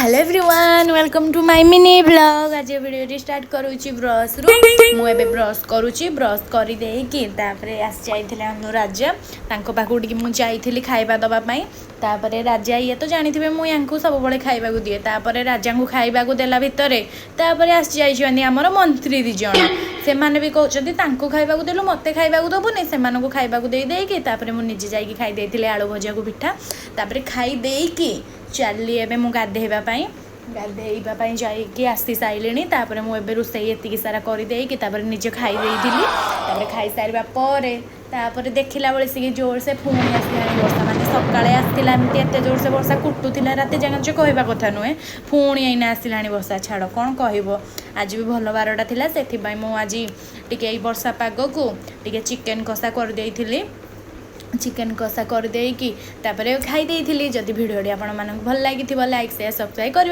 Hello everyone welcome to my mini blog आज video start करूची brush रु मुझे ब्रश करुच्ची ब्रश कर आसी जाइए अनुराजा पाखक मुझे जाइली खाଇବା दवापाई तापर राजा ये तो जानी थे मुझे सब बड़े खाइबा दिए तापर राजा को खाइबा देला भितर तापर आसी जाइए आमर मंत्री दी जन से मैंने भी कहते खाइबा देलु मत खाइबा दबुनि से खाइबा देकी मुझे जाइए खाई आलू भजा को पिठा तापर खाई चली एवं मु गाधेवाई गाधेवाई जाइए आसी सारे तापर मुझे रोसई ये सारा करदे निजे खाई खाई सारा पर देखला बेले सी जोर से पुणी आसला वर्षा माने सका आसला एमती जोर से वर्षा कुटुला रात जाए कहवा कथा नुहे पुणी आईना आसला वर्षा छाड़ कौन कह आज भी भल बारटा थी से मुझे टी वर्षा पाग को टी चिकेन कषा करदे चिकेन कषा करदेकी खाई जदि भिडियो आपण मानक भल लगी लाइक शेयर सब्सक्राइब कर।